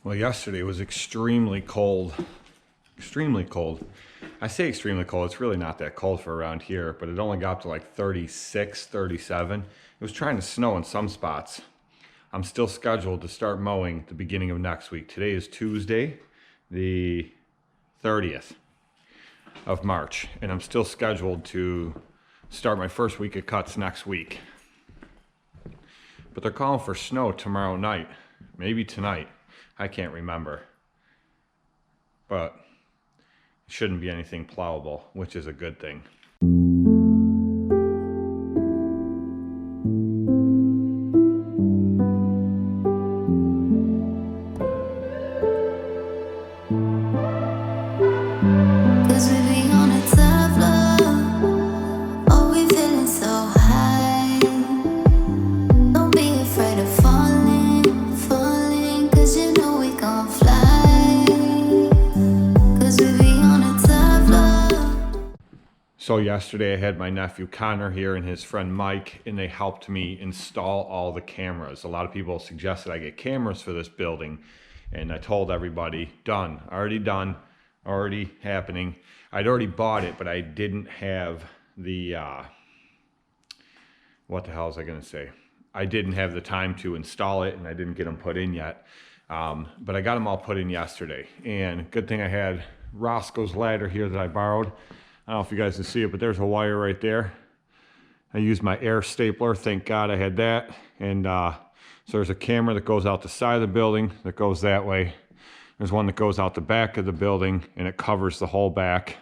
Well, yesterday was extremely cold. Extremely cold. I say extremely cold, it's really not that cold for around here, but it only got up to like 36, 37. It was trying to snow in some spots. I'm still scheduled to start mowing the beginning of next week. Today is Tuesday, the 30th of March, and I'm still scheduled to start my first week of cuts next week. But they're calling for snow tomorrow night, maybe tonight. I can't remember. But it shouldn't be anything plowable, which is a good thing. So yesterday I had my nephew Connor here and his friend Mike, and they helped me install all the cameras. A lot of people suggested I get cameras for this building, and I told everybody, done, already happening. I'd already bought it, but I didn't have the, what the hell was I gonna say? I didn't have the time to install it, and I didn't get them put in yet. But I got them all put in yesterday, and good thing I had Roscoe's ladder here that I borrowed. I don't know if you guys can see it, but there's a wire right there. I used my air stapler. Thank God I had that. And so there's a camera that goes out the side of the building that goes that way. There's one that goes out the back of the building and it covers the whole back.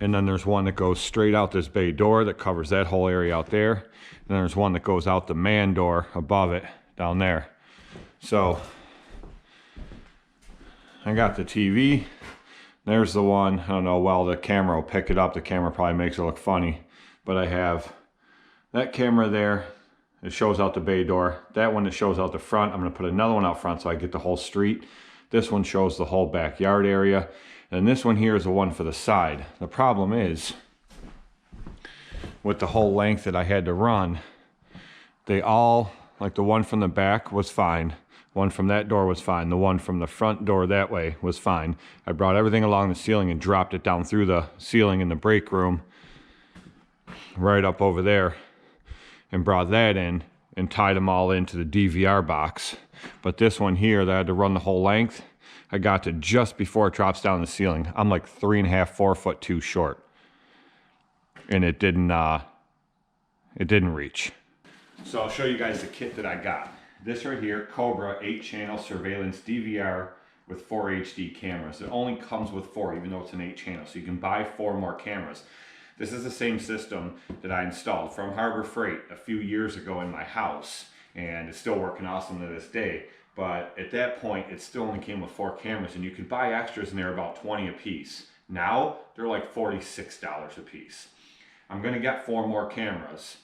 And then there's one that goes straight out this bay door that covers that whole area out there. And then there's one that goes out the man door above it down there. So I got the TV. There's the one, I don't know, well, the camera will pick it up. The camera probably makes it look funny. But I have that camera there. It shows out the bay door. That one that shows out the front. I'm going to put another one out front so I get the whole street. This one shows the whole backyard area. And this one here is the one for the side. The problem is, with the whole length that I had to run, they all, like the one from the back was fine. One from that door was fine. The one from the front door that way was fine. I brought everything along the ceiling and dropped it down through the ceiling in the break room right up over there and brought that in and tied them all into the DVR box. But this one here that I had to run the whole length, I got to just before it drops down the ceiling. I'm like 3.5, 4 foot too short. And it didn't reach. So I'll show you guys the kit that I got. This right here, Cobra 8-channel surveillance DVR with 4 HD cameras. It only comes with 4, even though it's an 8-channel, so you can buy 4 more cameras. This is the same system that I installed from Harbor Freight a few years ago in my house, and it's still working awesome to this day. But at that point, it still only came with 4 cameras, and you could buy extras, and they're about 20 a piece. Now, they're like $46 a piece. I'm gonna get 4 more cameras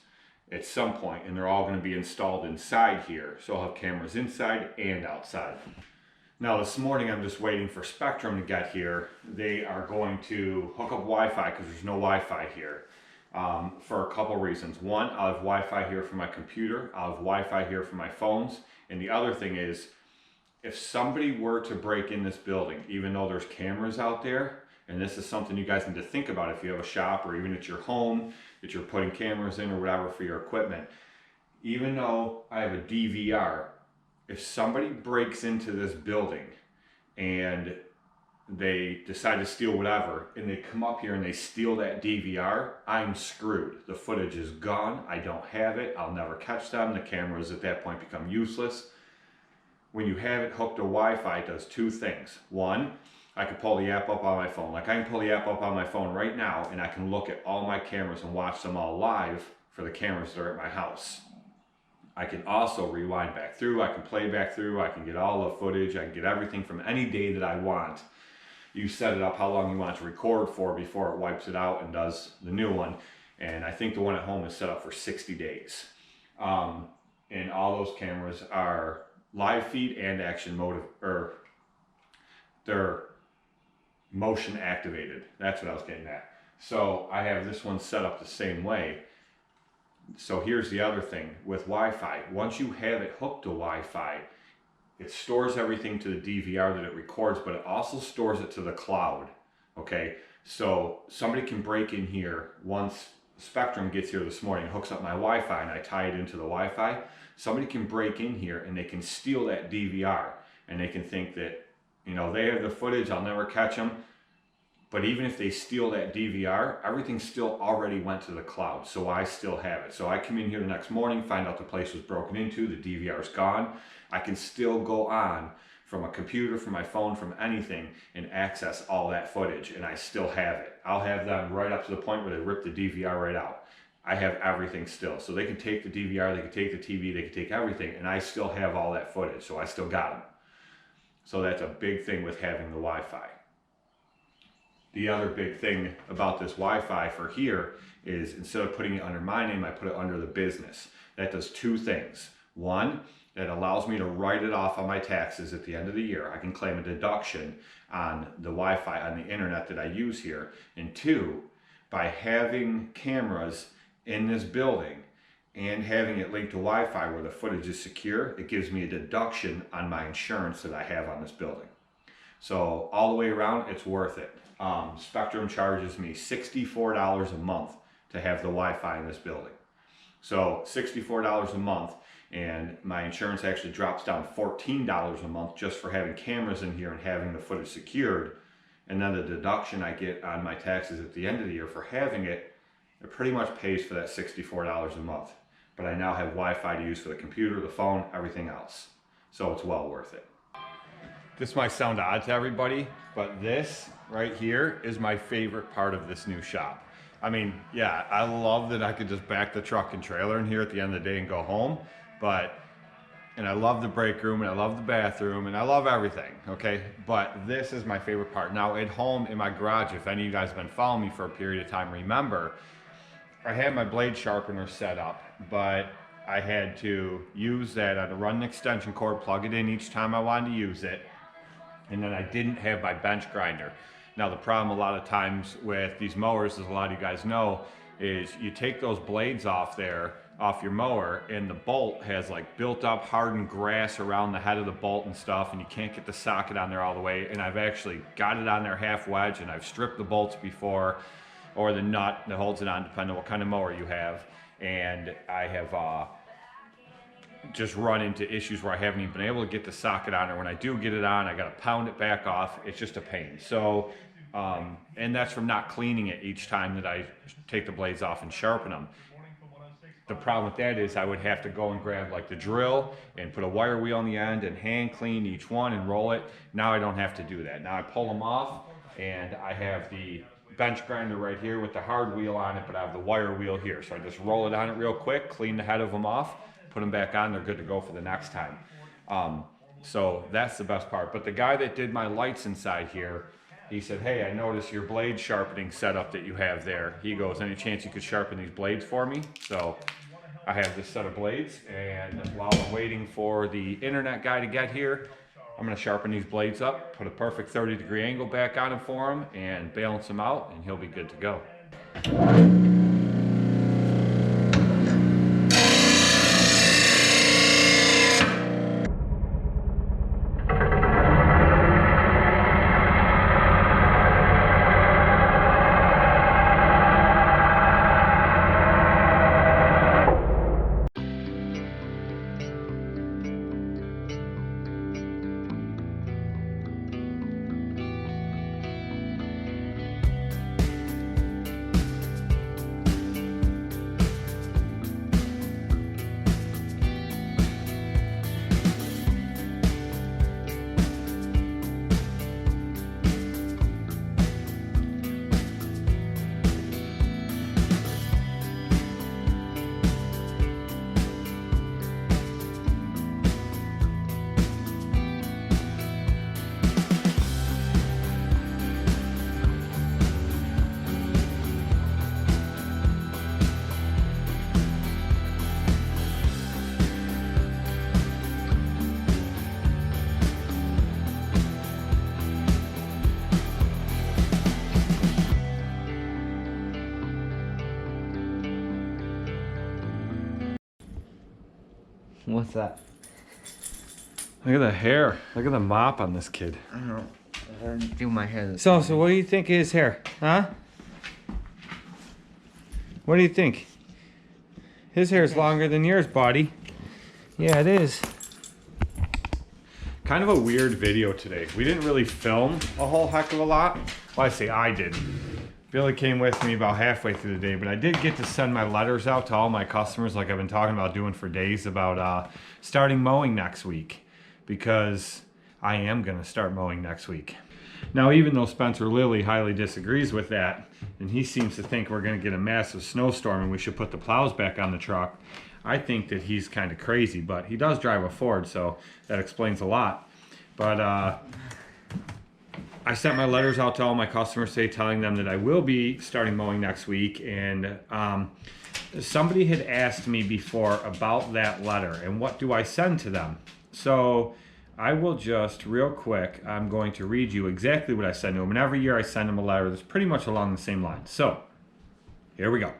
at some point, and they're all going to be installed inside here, so I'll have cameras inside and outside. Now this morning I'm just waiting for Spectrum to get here. They are going to hook up Wi-Fi because there's no Wi-Fi here for a couple reasons. One, I'll have Wi-Fi here for my computer, I'll have Wi-Fi here for my phones, and the other thing is, if somebody were to break in this building, even though there's cameras out there, and this is something you guys need to think about if you have a shop or even at your home that you're putting cameras in or whatever for your equipment. Even though I have a DVR, if somebody breaks into this building and they decide to steal whatever and they come up here and they steal that DVR, I'm screwed. The footage is gone. I don't have it. I'll never catch them. The cameras at that point become useless. When you have it hooked to Wi-Fi, it does 2 things. One, I can pull the app up on my phone. Like I can pull the app up on my phone right now and I can look at all my cameras and watch them all live for the cameras that are at my house. I can also rewind back through, I can play back through, I can get all the footage, I can get everything from any day that I want. You set it up how long you want to record for before it wipes it out and does the new one. And I think the one at home is set up for 60 days. And all those cameras are live feed and action mode, or they're motion activated. That's what I was getting at. So I have this one set up the same way. So here's the other thing with Wi-Fi. Once you have it hooked to Wi-Fi, it stores everything to the DVR that it records, but it also stores it to the cloud. Okay, so somebody can break in here once Spectrum gets here this morning, hooks up my Wi-Fi, and I tie it into the Wi-Fi. Somebody can break in here and they can steal that DVR, and they can think that, you know, they have the footage, I'll never catch them. But even if they steal that DVR, everything still already went to the cloud, so I still have it. So I come in here the next morning, find out the place was broken into, the DVR's gone. I can still go on from a computer, from my phone, from anything, and access all that footage, and I still have it. I'll have them right up to the point where they rip the DVR right out. I have everything still. So they can take the DVR, they can take the TV, they can take everything, and I still have all that footage, so I still got them. So that's a big thing with having the Wi-Fi. The other big thing about this Wi-Fi for here is instead of putting it under my name, I put it under the business. That does two things. One, that allows me to write it off on my taxes at the end of the year. I can claim a deduction on the Wi-Fi on the internet that I use here. And two, by having cameras in this building and having it linked to Wi-Fi where the footage is secure, it gives me a deduction on my insurance that I have on this building. So all the way around, it's worth it. Spectrum charges me $64 a month to have the Wi-Fi in this building. So $64 a month, and my insurance actually drops down $14 a month just for having cameras in here and having the footage secured. And then the deduction I get on my taxes at the end of the year for having it, it pretty much pays for that $64 a month. But I now have Wi-Fi to use for the computer, the phone, everything else. So it's well worth it. This might sound odd to everybody, but this right here is my favorite part of this new shop. I mean, yeah, I love that I could just back the truck and trailer in here at the end of the day and go home, and I love the break room, and I love the bathroom, and I love everything, okay? But this is my favorite part. Now at home in my garage, if any of you guys have been following me for a period of time, remember, I had my blade sharpener set up, but I had to use that. I had to run an extension cord, plug it in each time I wanted to use it, and then I didn't have my bench grinder. Now the problem a lot of times with these mowers, as a lot of you guys know, is you take those blades off your mower, and the bolt has like built up hardened grass around the head of the bolt and stuff, and you can't get the socket on there all the way. And I've actually got it on there half wedge, and I've stripped the bolts before, or the nut that holds it on, depending on what kind of mower you have. And I have just run into issues where I haven't even been able to get the socket on there. When I do get it on, I got to pound it back off. It's just a pain. So, and that's from not cleaning it each time that I take the blades off and sharpen them. The problem with that is I would have to go and grab like the drill and put a wire wheel on the end and hand clean each one and roll it. Now I don't have to do that. Now I pull them off, and I have the bench grinder right here with the hard wheel on it, but I have the wire wheel here. So I just roll it on it real quick, clean the head of them off, put them back on, they're good to go for the next time. So that's the best part. But the guy that did my lights inside here, he said, hey, I noticed your blade sharpening setup that you have there. He goes, any chance you could sharpen these blades for me? So I have this set of blades, and while I'm waiting for the internet guy to get here, I'm gonna sharpen these blades up, put a perfect 30-degree angle back on him for him, and balance him out, and he'll be good to go. What's that? Look at the hair. Look at the mop on this kid. I don't know. I don't do my hair. So what do you think of his hair? Huh? What do you think? His hair is longer than yours, buddy. Yeah, it is. Kind of a weird video today. We didn't really film a whole heck of a lot. Well, I say I didn't. Billy came with me about halfway through the day, but I did get to send my letters out to all my customers like I've been talking about doing for days about starting mowing next week, because I am going to start mowing next week. Now, even though Spencer Lilly highly disagrees with that, and he seems to think we're going to get a massive snowstorm and we should put the plows back on the truck, I think that he's kind of crazy, but he does drive a Ford, so that explains a lot. But I sent my letters out to all my customers today telling them that I will be starting mowing next week, and somebody had asked me before about that letter and what do I send to them. So I will just real quick, I'm going to read you exactly what I send to them, and every year I send them a letter that's pretty much along the same lines. So here we go.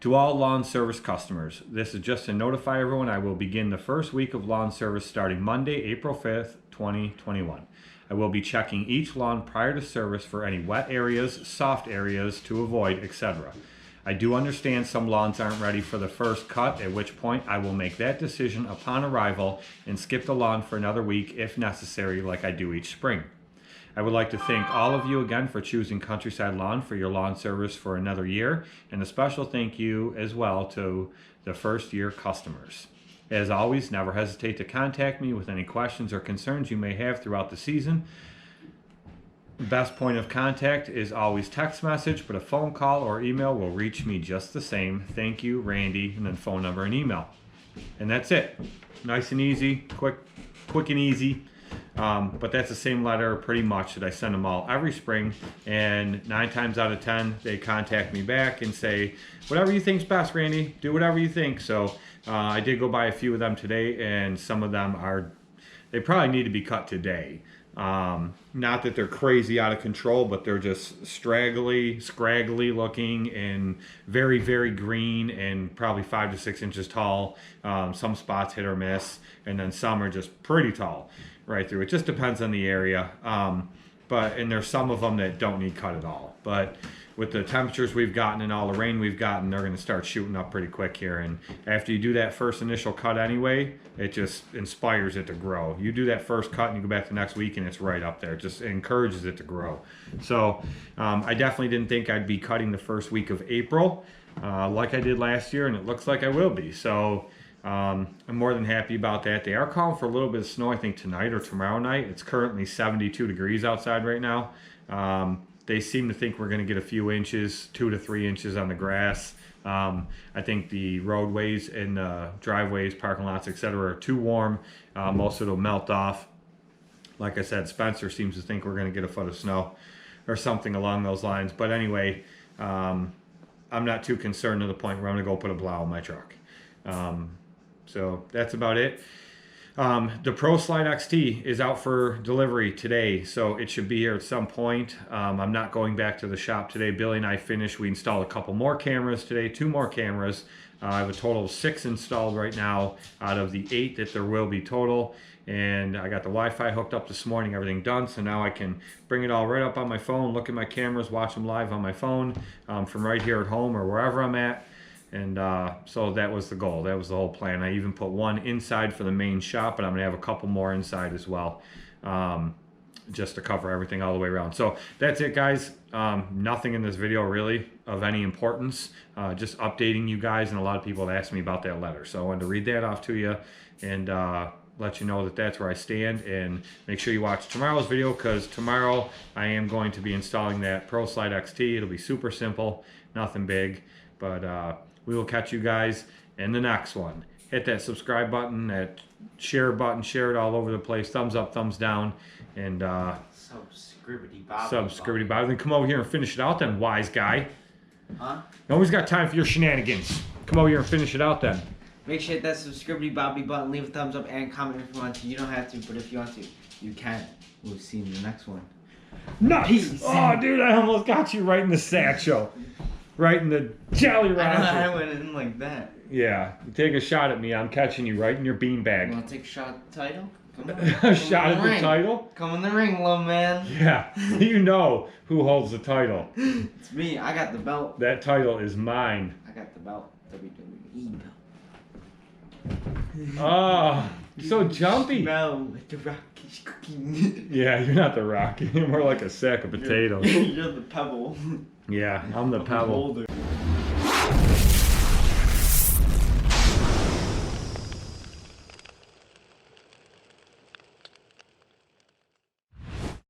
To all lawn service customers, this is just to notify everyone I will begin the first week of lawn service starting Monday, April 5th, 2021. I will be checking each lawn prior to service for any wet areas, soft areas to avoid, etc. I do understand some lawns aren't ready for the first cut, at which point I will make that decision upon arrival and skip the lawn for another week if necessary, like I do each spring. I would like to thank all of you again for choosing Countryside Lawn for your lawn service for another year, and a special thank you as well to the first year customers. As always, never hesitate to contact me with any questions or concerns you may have throughout the season. Best point of contact is always text message, but a phone call or email will reach me just the same. Thank you, Randy, and then phone number and email. And that's it. Nice and easy, quick and easy. But that's the same letter pretty much that I send them all every spring, and 9 times out of 10 they contact me back and say, whatever you think's best, Randy, do whatever you think. So I did go by a few of them today, and some of them they probably need to be cut today. Not that they're crazy out of control, but they're just scraggly looking and very, very green and probably 5 to 6 inches tall. Some spots hit or miss, and then some are just pretty tall right through. It just depends on the area. And there's some of them that don't need cut at all. But with the temperatures we've gotten and all the rain we've gotten, they're going to start shooting up pretty quick here. And after you do that first initial cut anyway, it just inspires it to grow. You do that first cut and you go back the next week and it's right up there. It just encourages it to grow. So I definitely didn't think I'd be cutting the first week of April like I did last year, and it looks like I will be. So I'm more than happy about that. They are calling for a little bit of snow, I think tonight or tomorrow night. It's currently 72 degrees outside right now. They seem to think we're going to get a few inches, 2 to 3 inches on the grass. I think the roadways and driveways, parking lots, etc. are too warm. Most of it will melt off. Like I said, Spencer seems to think we're going to get a foot of snow or something along those lines. But anyway, I'm not too concerned to the point where I'm going to go put a plow in my truck. So that's about it. The Pro Slide XT is out for delivery today, so it should be here at some point. I'm not going back to the shop today. Billy and I finished. We installed a couple more cameras today, 2 more cameras. I have a total of 6 installed right now out of the 8 that there will be total. And I got the Wi-Fi hooked up this morning, everything done, so now I can bring it all right up on my phone, look at my cameras, watch them live on my phone from right here at home or wherever I'm at. And so that was the goal. That was the whole plan. I even put one inside for the main shop, but I'm going to have a couple more inside as well, just to cover everything all the way around. So that's it, guys. Nothing in this video really of any importance. Just updating you guys, and a lot of people have asked me about that letter. So I wanted to read that off to you and let you know that that's where I stand. And make sure you watch tomorrow's video, because tomorrow I am going to be installing that Pro Slide XT. It'll be super simple, nothing big, but we will catch you guys in the next one. Hit that subscribe button, that share button, share it all over the place. Thumbs up, thumbs down, and subscribity bob. Then come over here and finish it out then, wise guy. Huh? Nobody's got time for your shenanigans. Come over here and finish it out then. Make sure that subscribity bobby button, leave a thumbs up, and comment if you want to. You don't have to, but if you want to, you can. We'll see you in the next one. Nice! Peace. Oh, dude, I almost got you right in the satchel. Right in the Jolly Rancher. I went in like that. Yeah, you take a shot at me, I'm catching you right in your beanbag. You want to take a shot at the title? Come A shot in at the the ring. title? Come in the ring, little man. Yeah, you know who holds the title. It's me. I got the belt. That title is mine. I got the belt. WWE belt. Oh, you're so jumpy. Smell like the rock is cooking. Yeah, you're not the rock. You're more like a sack of potatoes. You're the pebble. Yeah, I'm the I'm pebble. older.